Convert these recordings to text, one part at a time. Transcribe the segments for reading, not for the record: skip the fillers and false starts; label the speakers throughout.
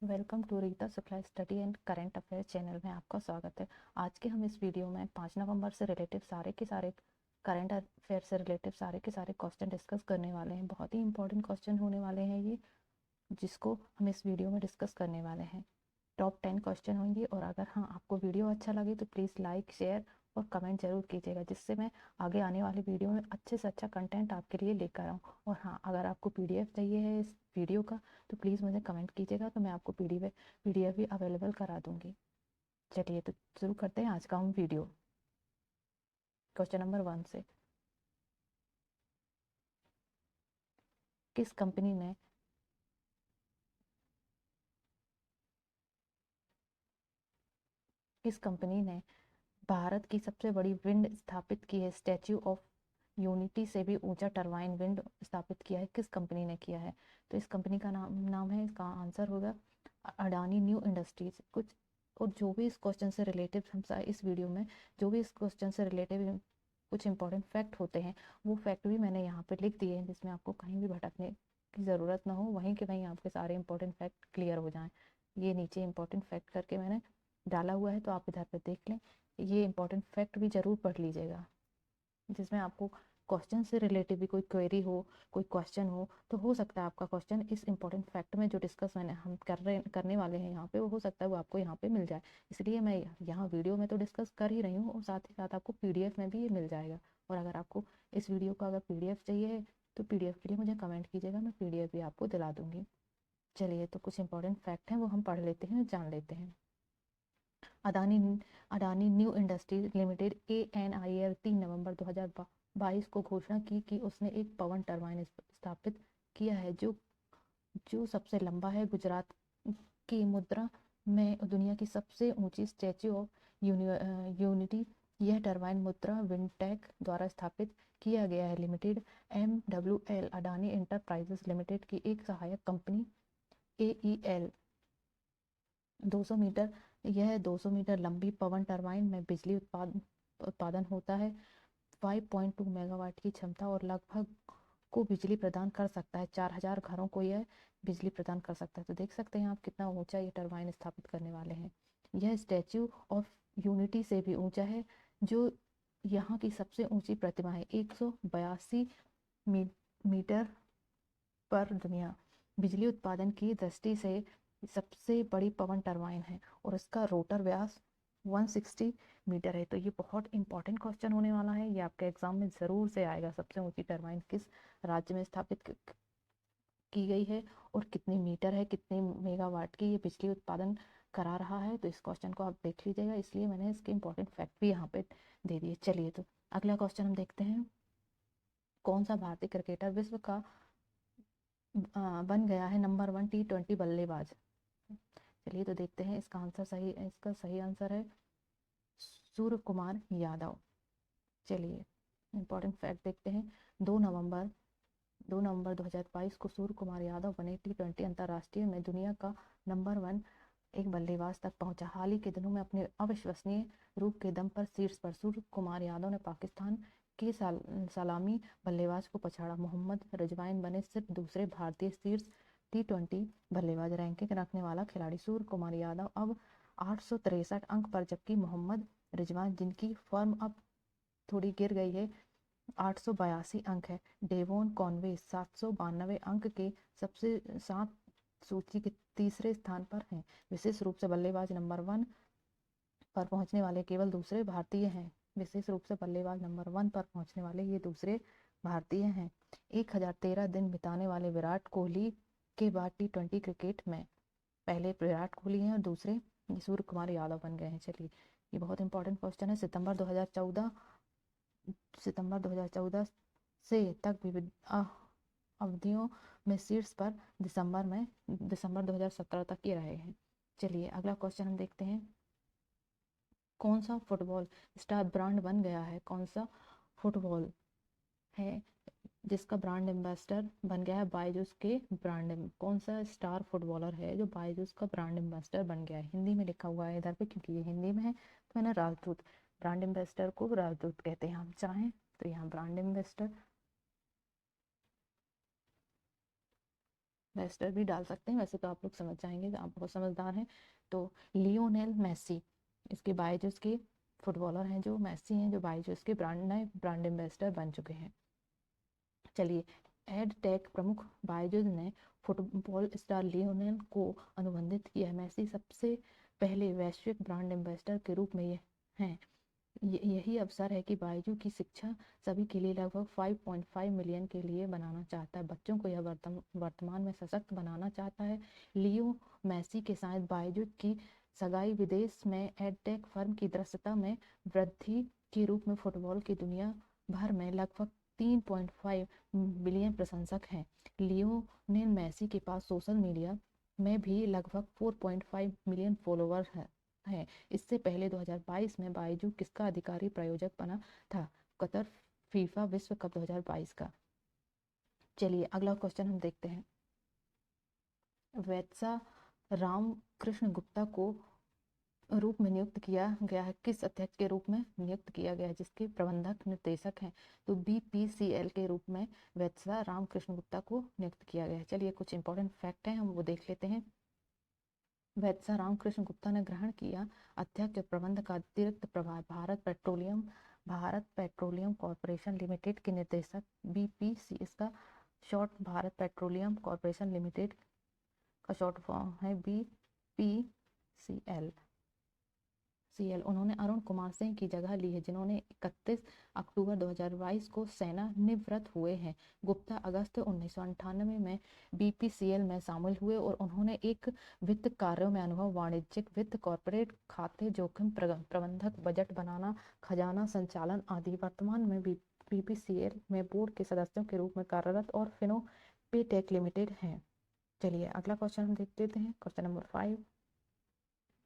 Speaker 1: Welcome to Rita Shukla study and current affair channel में आपका स्वागत है। आज के हम इस वीडियो में 5 नवंबर से रिलेटिव सारे के सारे करंट अफेयर से रिलेटिव सारे के सारे क्वेश्चन डिस्कस करने वाले हैं। बहुत ही इंपॉर्टेंट क्वेश्चन होने वाले हैं ये, जिसको हम इस वीडियो में डिस्कस करने वाले हैं। टॉप 10 क्वेश्चन होंगे। और अगर हाँ आपको वीडियो अच्छा लगे तो प्लीज़ लाइक शेयर और कमेंट जरूर कीजिएगा, जिससे मैं आगे आने वाली वीडियो में अच्छे से अच्छा कंटेंट आपके लिए लेकर आऊँ। और हाँ, अगर आपको पीडीएफ चाहिए है इस वीडियो का तो प्लीज़ मुझे कमेंट कीजिएगा, तो मैं आपको पीडीएफ भी अवेलेबल करा दूँगी। चलिए तो शुरू करते हैं आज का हम वीडियो क्वेश्चन नंबर 1 से। किस कंपनी ने किस कंपनी ने भारत की सबसे बड़ी विंड स्थापित की है? स्टैच्यू ऑफ यूनिटी से भी ऊंचा टरबाइन विंड स्थापित किया है। किस कंपनी ने किया है? तो इस कंपनी का नाम नाम है, इसका आंसर होगा अडानी न्यू इंडस्ट्रीज। कुछ और जो भी इस क्वेश्चन से रिलेटेड हम इस वीडियो में जो भी इस क्वेश्चन से रिलेटेड कुछ इंपॉर्टेंट फैक्ट होते हैं, वो फैक्ट भी मैंने यहाँ पे लिख दिए हैं, जिसमें आपको कहीं भी भटकने की ज़रूरत ना हो, वहीं के वहीं आपके सारे इंपॉर्टेंट फैक्ट क्लियर हो जाएं। ये नीचे इंपॉर्टेंट फैक्ट करके मैंने डाला हुआ है, तो आप इधर पे देख लें। ये इंपॉर्टेंट फैक्ट भी ज़रूर पढ़ लीजिएगा, जिसमें आपको क्वेश्चन से रिलेटेड भी कोई क्वेरी हो, कोई क्वेश्चन हो, तो हो सकता है आपका क्वेश्चन इस इंपॉर्टेंट फैक्ट में जो डिस्कस मैंने हम करने वाले हैं यहाँ पे, वो हो सकता है वो आपको यहाँ पे मिल जाए। इसलिए मैं यहाँ वीडियो में तो डिस्कस कर ही रही हूँ, और साथ ही साथ आपको पीडीएफ में भी ये मिल जाएगा। और अगर आपको इस वीडियो का अगर पीडीएफ चाहिए तो पीडीएफ के लिए मुझे कमेंट कीजिएगा, मैं पीडीएफ भी आपको दिला दूँगी। चलिए तो कुछ इंपॉर्टेंट फैक्ट हैं वो हम पढ़ लेते हैं, जान लेते हैं। Adani Adani new industries limited ANIL 3 नवंबर 2022 को घोषणा की कि उसने एक पवन टरबाइन स्थापित किया है, जो सबसे लंबा है। गुजरात की मुद्रा में दुनिया की सबसे ऊंची स्टैच्यू ऑफ यूनिटी यह टरबाइन मुद्रा विंडटेक द्वारा स्थापित किया गया है। Limited MWL Adani enterprises limited की एक सहायक कंपनी AEL 200 मीटर यह 200 मीटर लंबी पवन टरबाइन में बिजली उत्पादन होता है। 5.2 मेगावाट की क्षमता और लगभग को बिजली प्रदान कर सकता है। 4000 घरों को यह बिजली प्रदान कर सकता है। तो देख सकते हैं आप कितना ऊंचा ये टरबाइन स्थापित करने वाले हैं। यह स्टैच्यू ऑफ यूनिटी से भी ऊंचा है, जो यहाँ की सबसे ऊंची प्रतिमा है। 182 मीटर पर दुनिया बिजली उत्पादन की दृष्टि से सबसे बड़ी पवन टरबाइन है, और इसका रोटर व्यास 160 मीटर है। तो ये बहुत इंपॉर्टेंट क्वेश्चन होने वाला है, ये आपके एग्जाम में ज़रूर से आएगा। सबसे ऊंची टरबाइन किस राज्य में स्थापित की गई है, और कितनी मीटर है, कितने मेगावाट की ये बिजली उत्पादन करा रहा है? तो इस क्वेश्चन को आप देख लीजिएगा, इसलिए मैंने इसके इंपॉर्टेंट फैक्ट भी यहाँ पे दे दिए। चलिए तो अगला क्वेश्चन हम देखते हैं। कौन सा भारतीय क्रिकेटर विश्व का बन गया है नंबर 1 T20 बल्लेबाज? चलिए तो देखते हैं इसका सही आंसर है सूर्य कुमार यादव। चलिए इंपॉर्टेंट फैक्ट देखते हैं। 2 नवंबर 2022 को सूर्य कुमार यादव बने T20 अंतर्राष्ट्रीय में दुनिया का नंबर 1 एक बल्लेबाज तक पहुंचा। हाल ही के दिनों में अपने अविश्वसनीय रूप के दम पर शीर्ष पर सूर्य कुमार यादव ने पाकिस्तान के सलामी बल्लेबाज को पछाड़ा। मोहम्मद रिजवान बने सिर्फ दूसरे भारतीय शीर्ष T20 बल्लेबाज रैंकिंग रखने वाला खिलाड़ी। सूर्य कुमार यादव अब 863 अंक पर, जबकि मोहम्मद रिजवान, जिनकी फॉर्म अब थोड़ी गिर गई है, 882 अंक है। डेवोन कॉनवे 792 अंक के सबसे सात सूची के तीसरे स्थान पर हैं। विशेष रूप से बल्लेबाज नंबर 1 पर पहुंचने वाले केवल दूसरे भारतीय हैं। विशेष रूप से बल्लेबाज नंबर 1 पर पहुंचने वाले ये दूसरे भारतीय हैं। 1013 दिन बिताने वाले विराट कोहली के बाद T20 क्रिकेट में पहले विराट कोहली हैं और दूसरे सूर्य कुमार यादव बन गए हैं। चलिए ये बहुत इंपॉर्टेंट क्वेश्चन है। सितंबर 2014 से तक विविध अवधियों में शीर्ष पर दिसंबर 2017 तक ये रहे हैं। चलिए अगला क्वेश्चन हम देखते हैं। कौन सा फुटबॉल स्टार ब्रांड बन गया है? कौन सा फुटबॉल है जिसका ब्रांड एम्बेसडर बन गया है बायजूस के कौन सा स्टार फुटबॉलर है जो बायजूस का ब्रांड एम्बेसडर बन गया है? हिंदी में लिखा हुआ है इधर पे, क्योंकि ये हिंदी में है तो मैंने राजदूत, ब्रांड एम्बेसडर को राजदूत कहते हैं हम चाहें तो यहाँ ब्रांड एम्बेसडर बेस्टर भी डाल सकते हैं, वैसे तो आप लोग समझ जाएंगे, आप बहुत समझदार हैं। तो लियोनेल मेसी इसके बायजूस के फुटबॉलर हैं, जो मेसी हैं, जो बायजूस के नए ब्रांड एम्बेसडर बन चुके हैं। चलिए, एड टेक प्रमुख बायजूस ने फुटबॉल स्टार लियोनेल को अनुबंधित किया है। मेसी सबसे पहले वैश्विक ब्रांड एम्बेसडर के रूप में ये हैं। यही अवसर है कि बायजू की शिक्षा सभी के लिए लगभग 5.5 मिलियन के लिए बनाना चाहता है। बच्चों को यह वर्तमान में सशक्त बनाना चाहता है। लियो मेसी के साथ बायजू की सगाई विदेश में एडटेक फर्म की दृश्यता में वृद्धि के रूप में फुटबॉल की दुनिया भर में लगभग 3.5 बिलियन प्रशंसक हैं। लियोनेल मेसी के पास सोशल मीडिया में भी लगभग 4.5 मिलियन फॉलोअर हैं। इससे पहले 2022 में बायजू किसका अधिकारी प्रायोजक बना था? कतर फीफा विश्व कप 2022 का। चलिए, अगला क्वेश्चन हम देखते हैं। वैत्सा राम कृष्ण गुप्ता को रूप में नियुक्त किया गया है, किस अध्यक्ष के रूप में नियुक्त किया गया है, जिसके प्रबंधक निर्देशक हैं? तो BPCL के रूप में वैत्सा राम कृष्ण गुप्ता को नियुक्त किया गया है। चलिए, कुछ इंपॉर्टेंट फैक्ट हैं, हम वो देख लेते हैं। वैत्सा रामकृष्ण गुप्ता ने ग्रहण किया अध्यक्ष प्रबंध का अतिरिक्त प्रभार। भारत पेट्रोलियम कॉरपोरेशन लिमिटेड के निर्देशक BPC, इसका short Bharat petroleum corporation limited का शॉर्ट फॉर्म है BPCL। उन्होंने अरुण कुमार सिंह की जगह ली है, जिन्होंने 31 अक्टूबर 2022 को सेवानिवृत्त हुए हैं। गुप्ता अगस्त 1998 में BPCL में शामिल हुए और उन्होंने एक वित्त कार्यों में अनुभव, वाणिज्यिक वित्त, कॉर्पोरेट खाते, जोखिम प्रबंधक, बजट बनाना, खजाना संचालन आदि। वर्तमान में BPCL में बोर्ड के सदस्यों के रूप में कार्यरत और फिनो पेटेक लिमिटेड हैं। चलिए, अगला क्वेश्चन हम देख लेते हैं। क्वेश्चन नंबर 5,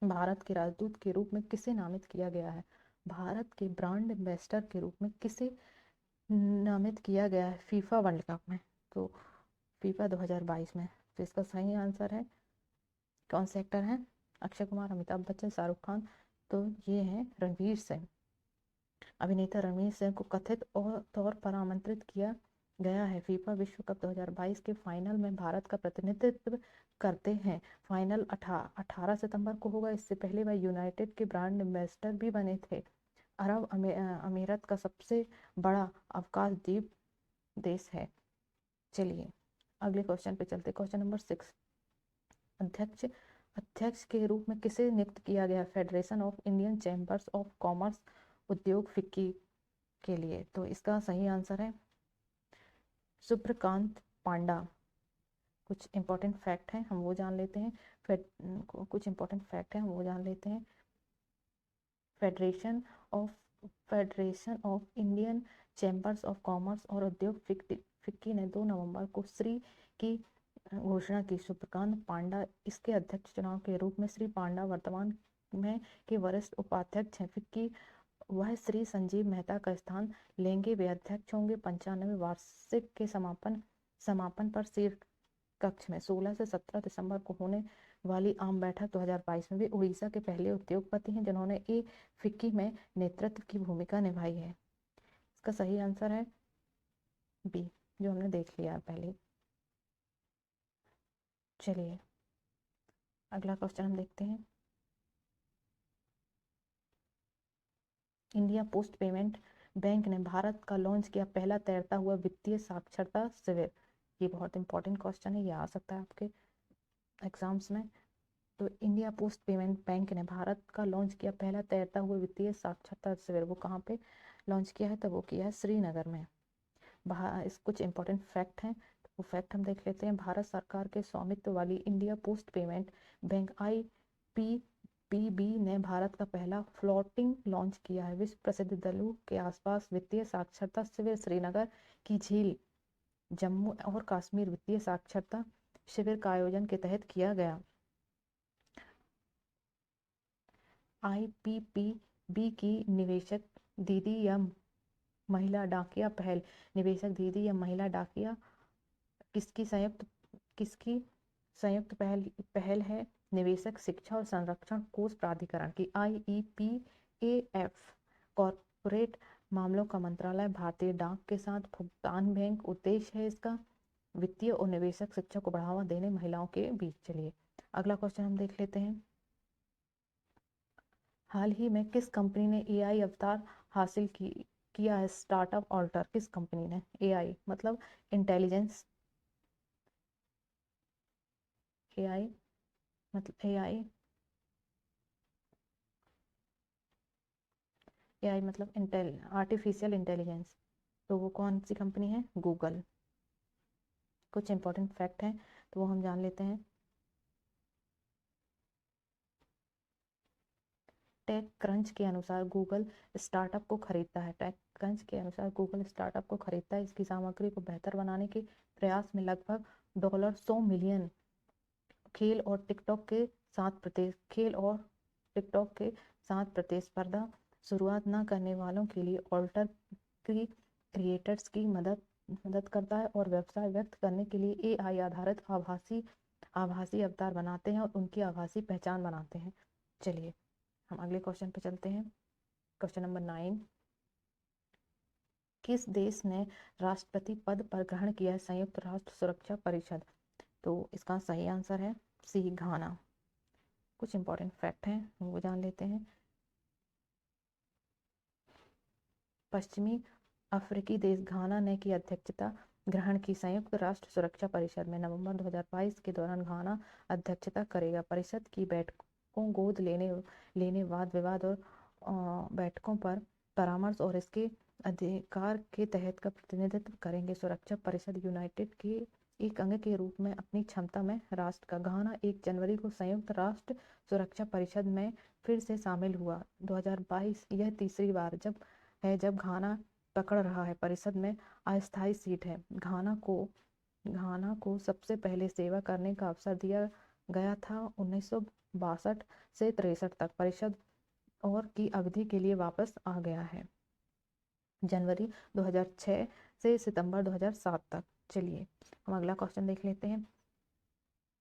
Speaker 1: भारत के राजदूत के रूप में किसे नामित किया गया है? भारत के ब्रांड एम्बेसडर के रूप में किसे नामित किया गया है फीफा वर्ल्ड कप में? तो फीफा 2022 में। तो इसका सही आंसर है, कौन से एक्टर हैं? अक्षय कुमार, अमिताभ बच्चन, शाहरुख खान। तो ये है रणवीर सिंह। अभिनेता रणवीर सिंह को कथित तौर पर आमंत्रित किया गया है फीफा विश्व कप 2022 के फाइनल में भारत का प्रतिनिधित्व करते हैं। फाइनल 18 सितंबर को होगा। इससे पहले वह यूनाइटेड के ब्रांड एम्बेसडर भी बने थे। अरब अमीरात का सबसे बड़ा अवकाश द्वीप देश है। चलिए, अगले क्वेश्चन पे चलते। क्वेश्चन नंबर 6, अध्यक्ष के रूप में किसे नियुक्त किया गया? Federation of Indian chambers of commerce उद्योग फिक्की के लिए। तो इसका सही आंसर है सुप्रकांत पांडा। कुछ इंपॉर्टेंट फैक्ट हैं, हम वो जान लेते हैं। कुछ इंपॉर्टेंट फैक्ट हैं, हम वो जान लेते हैं। Federation of Indian chambers of commerce और उद्योग फिक्की ने 2 नवंबर को श्री की घोषणा की। सुप्रकांत पांडा इसके अध्यक्ष चुनाव के रूप में श्री पांडा वर्तमान में के वरिष्ठ उपाध्यक्ष हैं। फिक्की वह श्री संजीव मेहता का स्थान लेंगे, वे अध्यक्ष होंगे। 95वें वार्षिक के समापन पर शीर्ष कक्ष में 16 से 17 दिसंबर को होने वाली आम बैठक 2022 में वे उड़ीसा के पहले उद्योगपति हैं जिन्होंने फिक्की में नेतृत्व की भूमिका निभाई है। इसका सही आंसर है बी, जो हमने देख लिया पहले। चलिए, अगला क्वेश्चन हम देखते हैं। इंडिया पोस्ट पेमेंट बैंक ने भारत का लॉन्च किया पहला तैरता हुआ वित्तीय साक्षरता शिविर। ये बहुत इंपॉर्टेंट क्वेश्चन है, ये आ सकता है आपके एग्जाम्स में। तो इंडिया पोस्ट पेमेंट बैंक ने भारत का लॉन्च किया पहला तैरता हुआ वित्तीय साक्षरता शिविर, वो कहाँ पे लॉन्च किया है? तो वो किया है श्रीनगर में। इस कुछ इंपॉर्टेंट फैक्ट हैं, तो वो फैक्ट हम देख लेते हैं। भारत सरकार के स्वामित्व वाली India post payment bank IPPB ने भारत का पहला फ्लोटिंग लॉन्च किया है। विश्व प्रसिद्ध दलों के आसपास वित्तीय साक्षरता शिविर श्रीनगर की झील जम्मू और कश्मीर वित्तीय साक्षरता शिविर का आयोजन के तहत किया गया। IPPB की निवेशक दीदी या महिला डाकिया पहल, निवेशक दीदी या महिला डाकिया किसकी संयुक्त पहल है? निवेशक शिक्षा और संरक्षण कोष प्राधिकरण की। IEPAF कॉर्पोरेट मामलों का मंत्रालय, भारतीय डाक के साथ भुगतान बैंक उद्देश्य है इसका। वित्तीय और निवेशक शिक्षा को बढ़ावा देने महिलाओं के बीच। चलिए अगला क्वेश्चन हम देख लेते हैं। हाल ही में किस कंपनी ने एआई अवतार हासिल किया है? Startup Alter. किस कंपनी ने? एआई मतलब इंटेलिजेंस, एआई मतलब एआई मतलब आर्टिफिशियल इंटेलिजेंस। तो वो कौन सी कंपनी है? गूगल। कुछ इंपॉर्टेंट फैक्ट हैं तो वो हम जान लेते हैं। टेक क्रंच के अनुसार गूगल स्टार्टअप को खरीदता है। टेक क्रंच के अनुसार गूगल स्टार्टअप को खरीदता है इसकी सामग्री को बेहतर बनाने के प्रयास में लगभग $100 मिलियन। खेल और टिकटॉक के साथ प्रतिस्पर्धा शुरुआत न करने वालों के लिए ऑल्टर की क्रिएटर्स की मदद करता है और व्यवसाय व्यक्त करने के लिए एआई आधारित आभासी अवतार बनाते हैं और उनकी आभासी पहचान बनाते हैं। चलिए हम अगले क्वेश्चन पे चलते हैं। Question number 9। किस देश ने राष्ट्रपति पद पर ग्रहण किया है संयुक्त राष्ट्र सुरक्षा परिषद? तो इसका सही आंसर है सी, घाना। कुछ इंपॉर्टेंट फैक्ट हैं वो जान लेते हैं। पश्चिमी अफ्रीकी देश घाना ने की अध्यक्षता ग्रहण की संयुक्त राष्ट्र सुरक्षा परिषद में। नवंबर 2022 के दौरान घाना अध्यक्षता करेगा। परिषद की बैठकों गोद लेने वाद विवाद और बैठकों पर परामर्श और इसके अधिकार के तहत का प्रतिनिधित्व करेंगे। सुरक्षा परिषद यूनाइटेड के एक अंग के रूप में अपनी क्षमता में राष्ट्र का। घाना 1 जनवरी को संयुक्त राष्ट्र सुरक्षा परिषद में फिर से शामिल हुआ। 2022 यह तीसरी बार जब घाना पकड़ रहा है परिषद में अस्थायी सीट है। घाना को सबसे पहले सेवा करने का अवसर दिया गया था 1962 से 63 तक। परिषद और की अवधि के लिए वापस आ गया है जनवरी 2006 से सितंबर 2007 तक। चलिए हम अगला क्वेश्चन देख लेते हैं।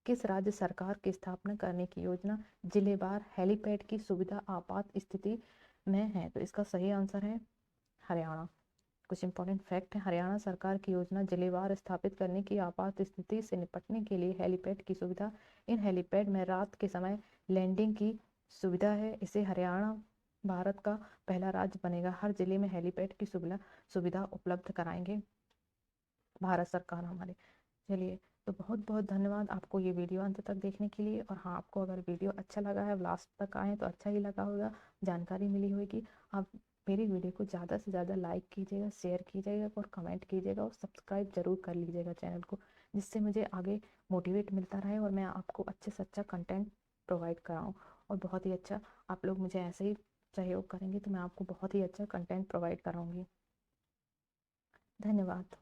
Speaker 1: किस राज्य सरकार की स्थापना करने की योजना जिलेवार हेलीपैड की सुविधा आपात स्थिति में है? तो इसका सही आंसर है हरियाणा। कुछ इंपॉर्टेंट फैक्ट है। हरियाणा सरकार की योजना जिलेवार स्थापित करने की आपात स्थिति से निपटने के लिए हेलीपैड की सुविधा। इन हेलीपैड में रात के समय लैंडिंग की सुविधा है। इसे हरियाणा भारत का पहला राज्य बनेगा हर जिले में हेलीपैड की सुविधा उपलब्ध कराएंगे भारत सरकार हमारे। चलिए तो बहुत बहुत धन्यवाद आपको ये वीडियो अंत तक देखने के लिए। और हाँ, आपको अगर वीडियो अच्छा लगा है, लास्ट तक आए तो अच्छा ही लगा होगा, जानकारी मिली होगी। आप मेरी वीडियो को ज़्यादा से ज़्यादा लाइक कीजिएगा, शेयर कीजिएगा और कमेंट कीजिएगा और सब्सक्राइब जरूर कर लीजिएगा चैनल को, जिससे मुझे आगे मोटिवेट मिलता रहे और मैं आपको अच्छे से अच्छा कंटेंट प्रोवाइड कराऊँ। और बहुत ही अच्छा आप लोग मुझे ऐसे ही सहयोग करेंगे तो मैं आपको बहुत ही अच्छा कंटेंट प्रोवाइड कराऊँगी। धन्यवाद।